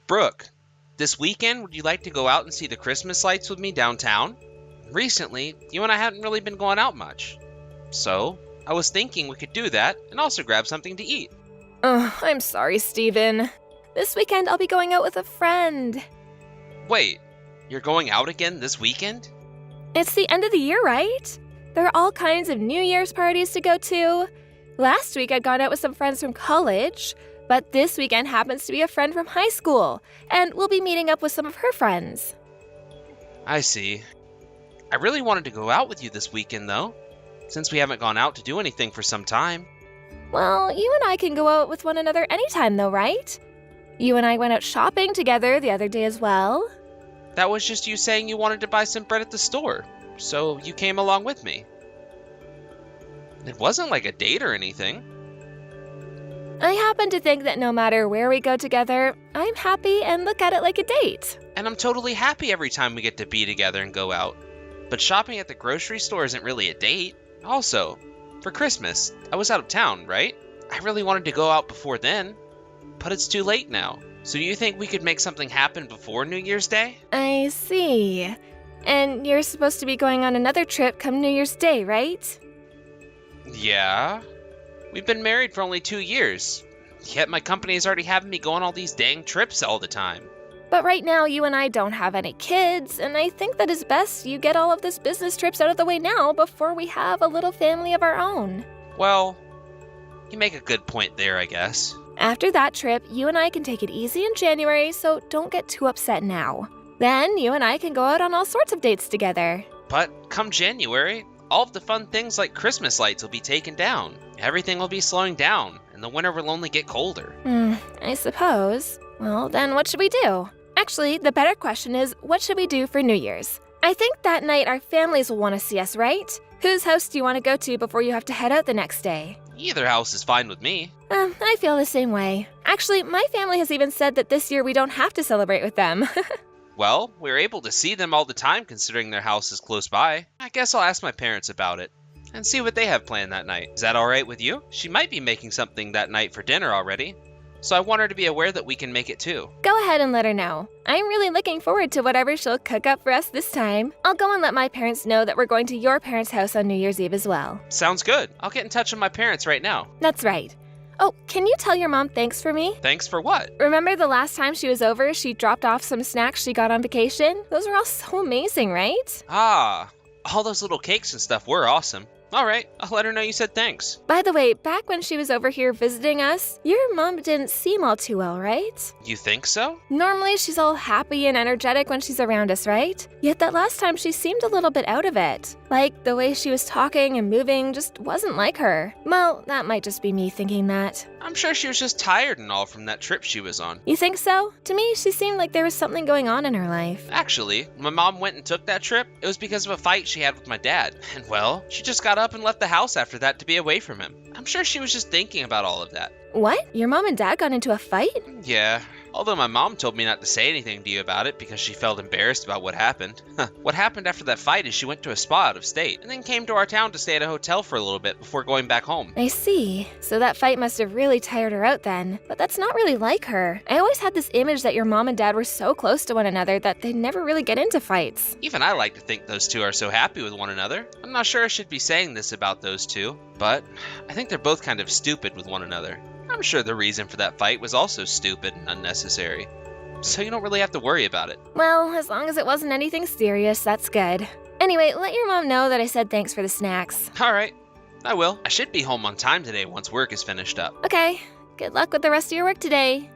Brooke, this weekend would you like to go out and see the Christmas lights with me downtown? Recently, you and I hadn't really been going out much. So, I was thinking we could do that and also grab something to eat. Oh, I'm sorry, Steven. This weekend I'll be going out with a friend. Wait, you're going out again this weekend? It's the end of the year, right? There are all kinds of New Year's parties to go to. Last week I'd gone out with some friends from college, but this weekend happens to be a friend from high school, and we'll be meeting up with some of her friends. I see. I really wanted to go out with you this weekend, though, since we haven't gone out to do anything for some time. Well, you and I can go out with one another anytime, though, right? You and I went out shopping together the other day as well. That was just you saying you wanted to buy some bread at the store, so you came along with me. It wasn't like a date or anything. I happen to think that no matter where we go together, I'm happy and look at it like a date. And I'm totally happy every time we get to be together and go out. But shopping at the grocery store isn't really a date. Also, for Christmas, I was out of town, right? I really wanted to go out before then, but it's too late now. So do you think we could make something happen before New Year's Day? I see. And you're supposed to be going on another trip come New Year's Day, right? Yeah. We've been married for only 2 years. Yet my company is already having me go on all these dang trips all the time. But right now, you and I don't have any kids, and I think that it's best you get all of this business trips out of the way now before we have a little family of our own. Well, you make a good point there, I guess. After that trip, you and I can take it easy in January, so don't get too upset now. Then you and I can go out on all sorts of dates together. But come January, all of the fun things like Christmas lights will be taken down. Everything will be slowing down, and the winter will only get colder. I suppose. Well, then what should we do? Actually, the better question is, what should we do for New Year's? I think that night our families will want to see us, right? Whose house do you want to go to before you have to head out the next day? Either house is fine with me. I feel the same way. Actually, my family has even said that this year we don't have to celebrate with them. Well, we're able to see them all the time considering their house is close by. I guess I'll ask my parents about it and see what they have planned that night. Is that alright with you? She might be making something that night for dinner already, so I want her to be aware that we can make it too. Go ahead and let her know. I'm really looking forward to whatever she'll cook up for us this time. I'll go and let my parents know that we're going to your parents' house on New Year's Eve as well. Sounds good. I'll get in touch with my parents right now. That's right. Oh, can you tell your mom thanks for me? Thanks for what? Remember the last time she was over, she dropped off some snacks she got on vacation? Those were all so amazing, right? Ah, all those little cakes and stuff were awesome. Alright, I'll let her know you said thanks. By the way, back when she was over here visiting us, your mom didn't seem all too well, right? You think so? Normally, she's all happy and energetic when she's around us, right? Yet that last time she seemed a little bit out of it. Like, the way she was talking and moving just wasn't like her. Well, that might just be me thinking that. I'm sure she was just tired and all from that trip she was on. You think so? To me, she seemed like there was something going on in her life. Actually, when my mom went and took that trip, it was because of a fight she had with my dad. And well, she just got up and left the house after that to be away from him. I'm sure she was just thinking about all of that. What? Your mom and dad got into a fight? Yeah, although my mom told me not to say anything to you about it because she felt embarrassed about what happened. What happened after that fight is she went to a spa out of state and then came to our town to stay at a hotel for a little bit before going back home. I see. So that fight must have really tired her out then. But that's not really like her. I always had this image that your mom and dad were so close to one another that they'd never really get into fights. Even I like to think those two are so happy with one another. I'm not sure I should be saying this about those two, but I think they're both kind of stupid with one another. I'm sure the reason for that fight was also stupid and unnecessary. So you don't really have to worry about it. Well, as long as it wasn't anything serious, that's good. Anyway, let your mom know that I said thanks for the snacks. Alright, I will. I should be home on time today once work is finished up. Okay, good luck with the rest of your work today.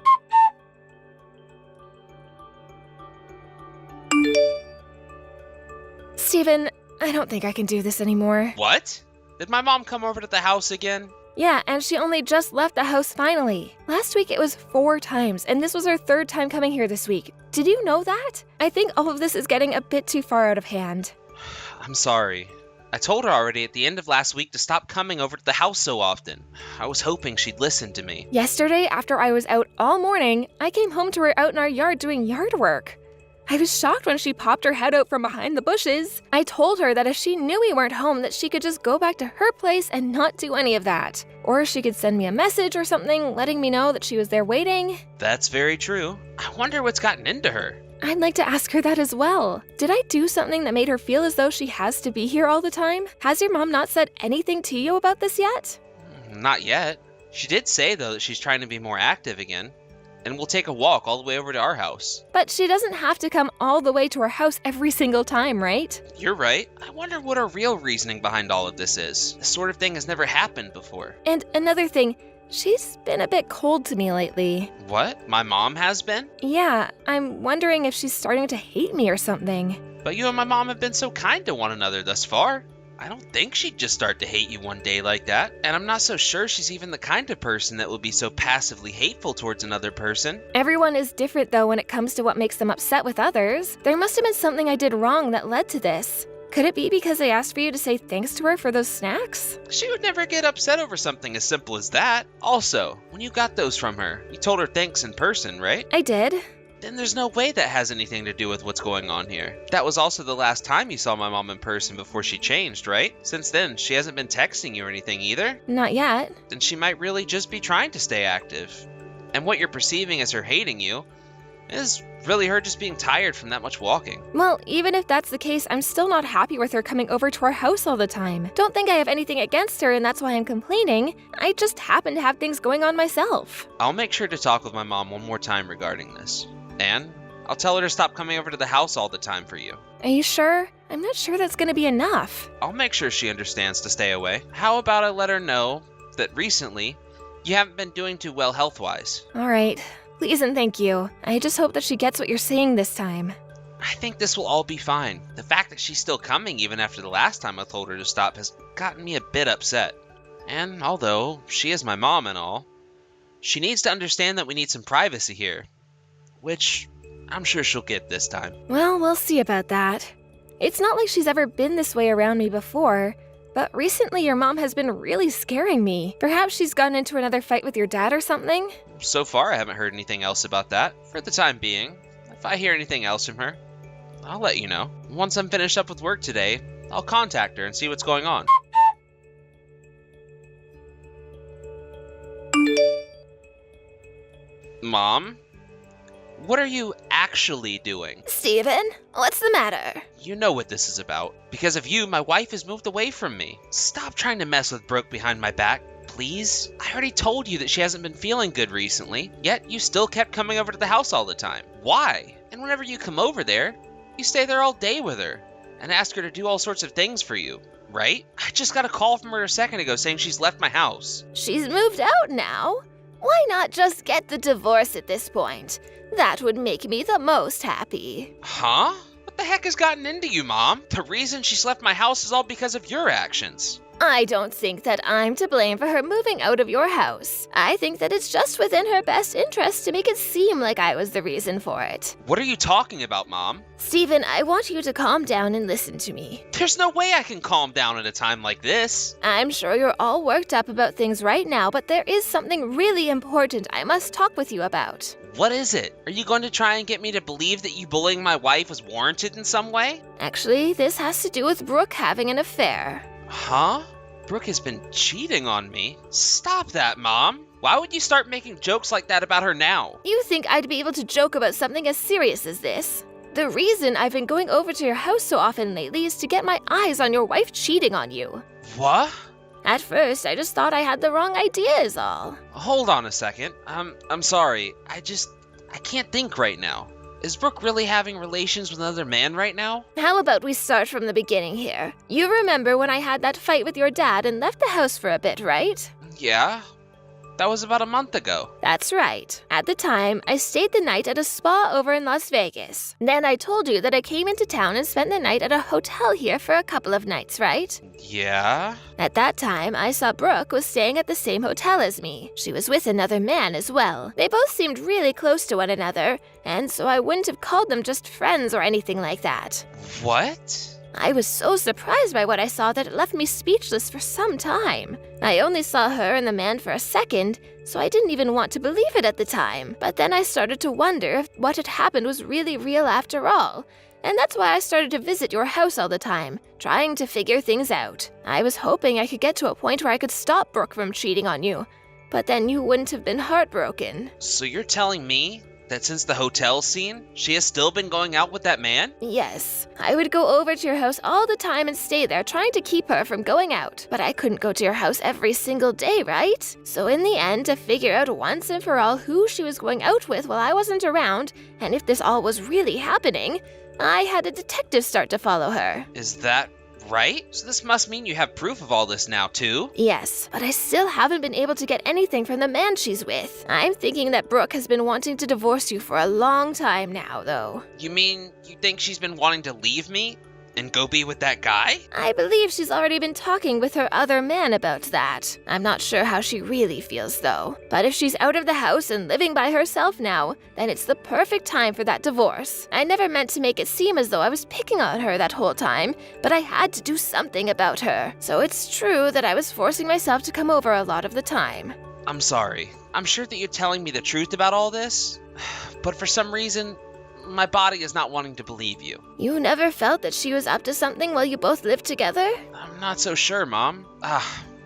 Steven, I don't think I can do this anymore. What? Did my mom come over to the house again? Yeah, and she only just left the house finally. Last week it was 4 times, and this was her 3rd time coming here this week. Did you know that? I think all of this is getting a bit too far out of hand. I'm sorry. I told her already at the end of last week to stop coming over to the house so often. I was hoping she'd listen to me. Yesterday, after I was out all morning, I came home to her out in our yard doing yard work. I was shocked when she popped her head out from behind the bushes. I told her that if she knew we weren't home, that she could just go back to her place and not do any of that. Or she could send me a message or something letting me know that she was there waiting. That's very true. I wonder what's gotten into her. I'd like to ask her that as well. Did I do something that made her feel as though she has to be here all the time? Has your mom not said anything to you about this yet? Not yet. She did say, though, that she's trying to be more active again. And we'll take a walk all the way over to our house. But she doesn't have to come all the way to our house every single time, right? You're right. I wonder what her real reasoning behind all of this is. This sort of thing has never happened before. And another thing, she's been a bit cold to me lately. What? My mom has been? Yeah, I'm wondering if she's starting to hate me or something. But you and my mom have been so kind to one another thus far. I don't think she'd just start to hate you one day like that. And I'm not so sure she's even the kind of person that would be so passively hateful towards another person. Everyone is different though when it comes to what makes them upset with others. There must have been something I did wrong that led to this. Could it be because I asked for you to say thanks to her for those snacks? She would never get upset over something as simple as that. Also, when you got those from her, you told her thanks in person, right? I did. Then there's no way that has anything to do with what's going on here. That was also the last time you saw my mom in person before she changed, right? Since then, she hasn't been texting you or anything either. Not yet. Then she might really just be trying to stay active. And what you're perceiving as her hating you is really her just being tired from that much walking. Well, even if that's the case, I'm still not happy with her coming over to our house all the time. Don't think I have anything against her and that's why I'm complaining. I just happen to have things going on myself. I'll make sure to talk with my mom one more time regarding this. And I'll tell her to stop coming over to the house all the time for you. Are you sure? I'm not sure that's gonna be enough. I'll make sure she understands to stay away. How about I let her know that recently you haven't been doing too well health-wise? All right. Please and thank you. I just hope that she gets what you're saying this time. I think this will all be fine. The fact that she's still coming even after the last time I told her to stop has gotten me a bit upset. And although she is my mom and all, she needs to understand that we need some privacy here. Which I'm sure she'll get this time. Well, we'll see about that. It's not like she's ever been this way around me before, but recently your mom has been really scaring me. Perhaps she's gotten into another fight with your dad or something? So far, I haven't heard anything else about that. For the time being, if I hear anything else from her, I'll let you know. Once I'm finished up with work today, I'll contact her and see what's going on. Mom? What are you actually doing? Steven, what's the matter? You know what this is about. Because of you, my wife has moved away from me. Stop trying to mess with Brooke behind my back, please. I already told you that she hasn't been feeling good recently, yet you still kept coming over to the house all the time. Why? And whenever you come over there, you stay there all day with her and ask her to do all sorts of things for you, right? I just got a call from her a second ago saying she's left my house. She's moved out now. Why not just get the divorce at this point? That would make me the most happy. Huh? What the heck has gotten into you, Mom? The reason she's left my house is all because of your actions. I don't think that I'm to blame for her moving out of your house. I think that it's just within her best interest to make it seem like I was the reason for it. What are you talking about, Mom? Steven, I want you to calm down and listen to me. There's no way I can calm down at a time like this. I'm sure you're all worked up about things right now, but there is something really important I must talk with you about. What is it? Are you going to try and get me to believe that you bullying my wife was warranted in some way? Actually, this has to do with Brooke having an affair. Huh? Brooke has been cheating on me? Stop that, Mom. Why would you start making jokes like that about her now? You think I'd be able to joke about something as serious as this? The reason I've been going over to your house so often lately is to get my eyes on your wife cheating on you. What? At first, I just thought I had the wrong idea is all. Hold on a second. I'm sorry. I can't think right now. Is Brooke really having relations with another man right now? How about we start from the beginning here? You remember when I had that fight with your dad and left the house for a bit, right? Yeah. That was about a month ago. That's right. At the time, I stayed the night at a spa over in Las Vegas. Then I told you that I came into town and spent the night at a hotel here for a couple of nights, right? Yeah? At that time, I saw Brooke was staying at the same hotel as me. She was with another man as well. They both seemed really close to one another, and so I wouldn't have called them just friends or anything like that. What? I was so surprised by what I saw that it left me speechless for some time. I only saw her and the man for a second, so I didn't even want to believe it at the time. But then I started to wonder if what had happened was really real after all. And that's why I started to visit your house all the time, trying to figure things out. I was hoping I could get to a point where I could stop Brooke from cheating on you, but then you wouldn't have been heartbroken. So you're telling me that since the hotel scene, she has still been going out with that man? Yes. I would go over to your house all the time and stay there trying to keep her from going out. But I couldn't go to your house every single day, right? So in the end, to figure out once and for all who she was going out with while I wasn't around, and if this all was really happening, I had a detective start to follow her. Is that right? So this must mean you have proof of all this now, too? Yes, but I still haven't been able to get anything from the man she's with. I'm thinking that Brooke has been wanting to divorce you for a long time now, though. You mean you think she's been wanting to leave me and go be with that guy? I believe she's already been talking with her other man about that. I'm not sure how she really feels, though. But if she's out of the house and living by herself now, then it's the perfect time for that divorce. I never meant to make it seem as though I was picking on her that whole time, but I had to do something about her. So it's true that I was forcing myself to come over a lot of the time. I'm sorry. I'm sure that you're telling me the truth about all this, but for some reason, my body is not wanting to believe you. You never felt that she was up to something while you both lived together? I'm not so sure, Mom.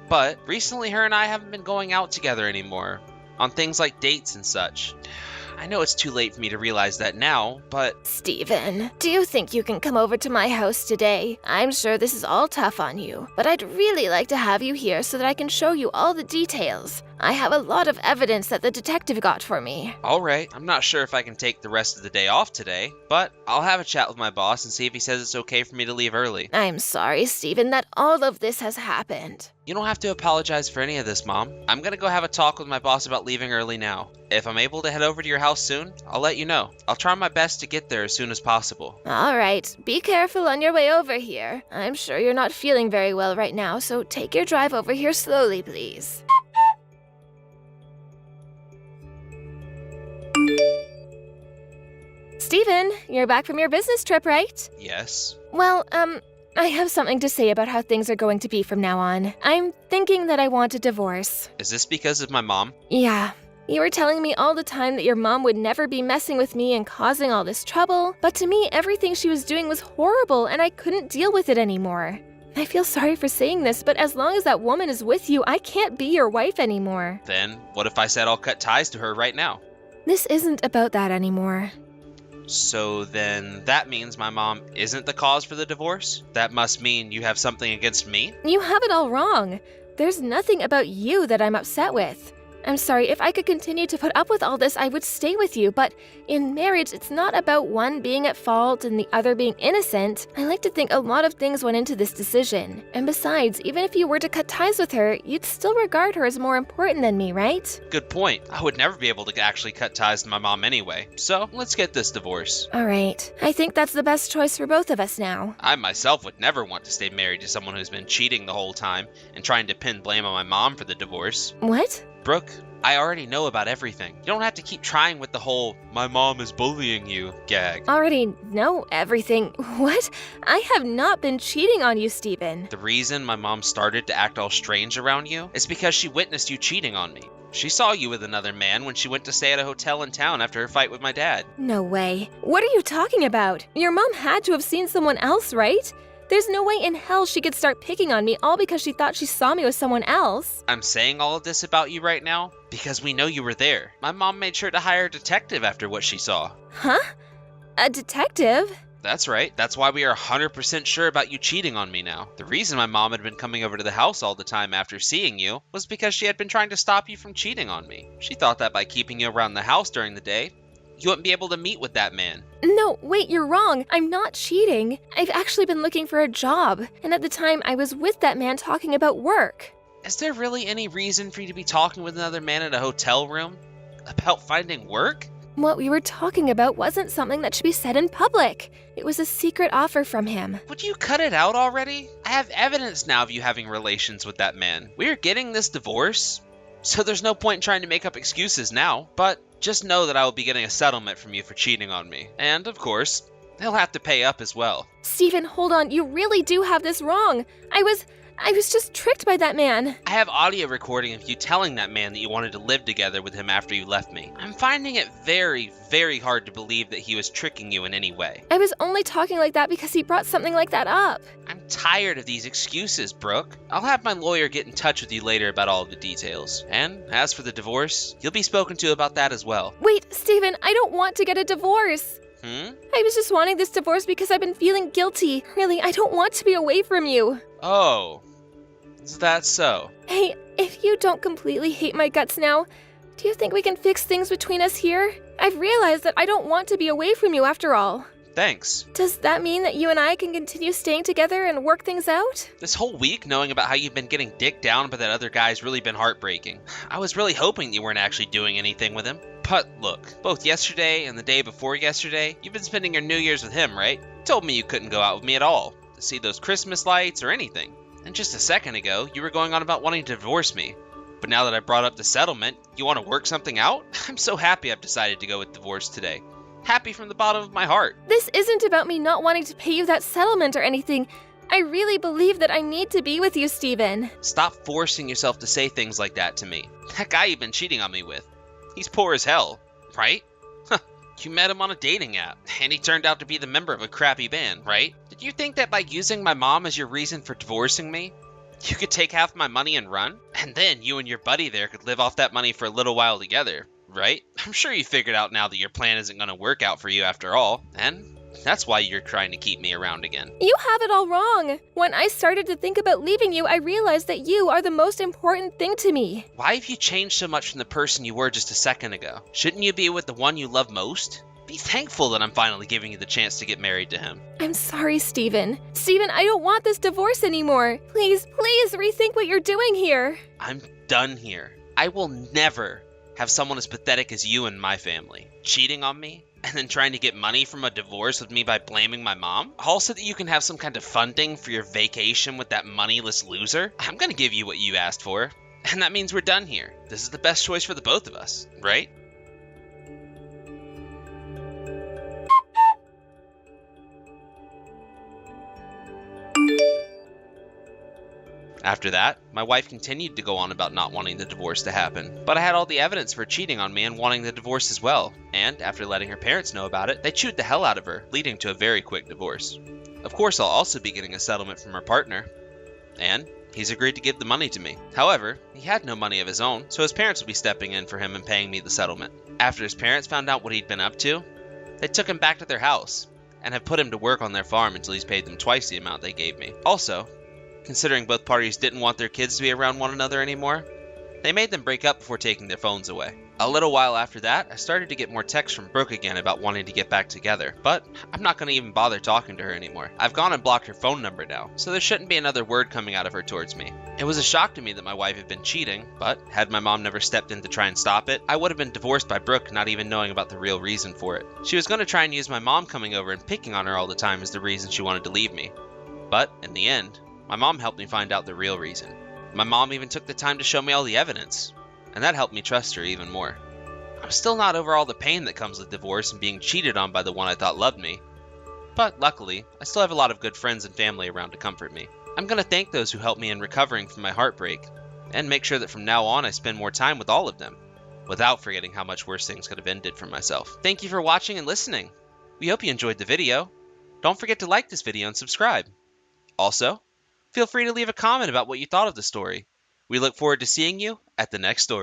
But recently her and I haven't been going out together anymore, on things like dates and such. I know it's too late for me to realize that now, but... Steven, do you think you can come over to my house today? I'm sure this is all tough on you, but I'd really like to have you here so that I can show you all the details. I have a lot of evidence that the detective got for me. Alright, I'm not sure if I can take the rest of the day off today, but I'll have a chat with my boss and see if he says it's okay for me to leave early. I'm sorry, Steven, that all of this has happened. You don't have to apologize for any of this, Mom. I'm gonna go have a talk with my boss about leaving early now. If I'm able to head over to your house soon, I'll let you know. I'll try my best to get there as soon as possible. All right, be careful on your way over here. I'm sure you're not feeling very well right now, so take your drive over here slowly, please. Steven, you're back from your business trip, right? Yes. Well, I have something to say about how things are going to be from now on. I'm thinking that I want a divorce. Is this because of my mom? Yeah. You were telling me all the time that your mom would never be messing with me and causing all this trouble, but to me, everything she was doing was horrible and I couldn't deal with it anymore. I feel sorry for saying this, but as long as that woman is with you, I can't be your wife anymore. Then, what if I said I'll cut ties to her right now? This isn't about that anymore. So then that means my mom isn't the cause for the divorce? That must mean you have something against me? You have it all wrong. There's nothing about you that I'm upset with. I'm sorry, if I could continue to put up with all this, I would stay with you, but in marriage, it's not about one being at fault and the other being innocent. I like to think a lot of things went into this decision. And besides, even if you were to cut ties with her, you'd still regard her as more important than me, right? Good point. I would never be able to actually cut ties to my mom anyway. So, let's get this divorce. All right. I think that's the best choice for both of us now. I myself would never want to stay married to someone who's been cheating the whole time and trying to pin blame on my mom for the divorce. What? Brooke, I already know about everything. You don't have to keep trying with the whole, my mom is bullying you gag. Already know everything? What? I have not been cheating on you, Steven. The reason my mom started to act all strange around you is because she witnessed you cheating on me. She saw you with another man when she went to stay at a hotel in town after her fight with my dad. No way. What are you talking about? Your mom had to have seen someone else, right? There's no way in hell she could start picking on me all because she thought she saw me with someone else. I'm saying all of this about you right now because we know you were there. My mom made sure to hire a detective after what she saw. Huh? A detective? That's right. That's why we are 100% sure about you cheating on me now. The reason my mom had been coming over to the house all the time after seeing you was because she had been trying to stop you from cheating on me. She thought that by keeping you around the house during the day, you wouldn't be able to meet with that man. No, wait, you're wrong. I'm not cheating. I've actually been looking for a job, and at the time I was with that man talking about work. Is there really any reason for you to be talking with another man in a hotel room about finding work? What we were talking about wasn't something that should be said in public. It was a secret offer from him. Would you cut it out already? I have evidence now of you having relations with that man. We're getting this divorce, so there's no point in trying to make up excuses now. But just know that I will be getting a settlement from you for cheating on me. And, of course, They'll have to pay up as well. Stephen, hold on. You really do have this wrong. I was just tricked by that man. I have audio recording of you telling that man that you wanted to live together with him after you left me. I'm finding it very, very hard to believe that he was tricking you in any way. I was only talking like that because he brought something like that up. I'm tired of these excuses, Brooke. I'll have my lawyer get in touch with you later about all of the details. And as for the divorce, you'll be spoken to about that as well. Wait, Stephen, I don't want to get a divorce. I was just wanting this divorce because I've been feeling guilty. Really, I don't want to be away from you. Oh, is that so? Hey, if you don't completely hate my guts now, do you think we can fix things between us here? I've realized that I don't want to be away from you after all. Thanks. Does that mean that you and I can continue staying together and work things out? This whole week, knowing about how you've been getting dicked down by that other guy's really been heartbreaking. I was really hoping you weren't actually doing anything with him. But look, both yesterday and the day before yesterday, you've been spending your New Year's with him, right? You told me you couldn't go out with me at all, to see those Christmas lights or anything. And just a second ago, you were going on about wanting to divorce me. But now that I brought up the settlement, you want to work something out? I'm so happy I've decided to go with divorce today. Happy from the bottom of my heart. This isn't about me not wanting to pay you that settlement or anything. I really believe that I need to be with you, Stephen. Stop forcing yourself to say things like that to me. That guy you've been cheating on me with, he's poor as hell, right? You met him on a dating app, and he turned out to be the member of a crappy band, right? Did you think that by using my mom as your reason for divorcing me, you could take half my money and run? And then you and your buddy there could live off that money for a little while together, right? I'm sure you figured out now that your plan isn't going to work out for you after all, and that's why you're trying to keep me around again. You have it all wrong. When I started to think about leaving you, I realized that you are the most important thing to me. Why have you changed so much from the person you were just a second ago? Shouldn't you be with the one you love most? Be thankful that I'm finally giving you the chance to get married to him. I'm sorry, Stephen. Stephen, I don't want this divorce anymore. Please, please rethink what you're doing here. I'm done here. I will never have someone as pathetic as you in my family. Cheating on me, and then trying to get money from a divorce with me by blaming my mom? All so that you can have some kind of funding for your vacation with that moneyless loser? I'm gonna give you what you asked for. And that means we're done here. This is the best choice for the both of us, right? After that, my wife continued to go on about not wanting the divorce to happen, but I had all the evidence for cheating on me and wanting the divorce as well, and after letting her parents know about it, they chewed the hell out of her, leading to a very quick divorce. Of course, I'll also be getting a settlement from her partner, and he's agreed to give the money to me. However, he had no money of his own, so his parents will be stepping in for him and paying me the settlement. After his parents found out what he'd been up to, they took him back to their house, and have put him to work on their farm until he's paid them twice the amount they gave me. Also, considering both parties didn't want their kids to be around one another anymore, they made them break up before taking their phones away. A little while after that, I started to get more texts from Brooke again about wanting to get back together, but I'm not going to even bother talking to her anymore. I've gone and blocked her phone number now, so there shouldn't be another word coming out of her towards me. It was a shock to me that my wife had been cheating, but had my mom never stepped in to try and stop it, I would have been divorced by Brooke not even knowing about the real reason for it. She was going to try and use my mom coming over and picking on her all the time as the reason she wanted to leave me. But, in the end, my mom helped me find out the real reason. My mom even took the time to show me all the evidence, and that helped me trust her even more. I'm still not over all the pain that comes with divorce and being cheated on by the one I thought loved me, but luckily, I still have a lot of good friends and family around to comfort me. I'm going to thank those who helped me in recovering from my heartbreak, and make sure that from now on I spend more time with all of them, without forgetting how much worse things could have ended for myself. Thank you for watching and listening. We hope you enjoyed the video. Don't forget to like this video and subscribe. Also, feel free to leave a comment about what you thought of the story. We look forward to seeing you at the next story.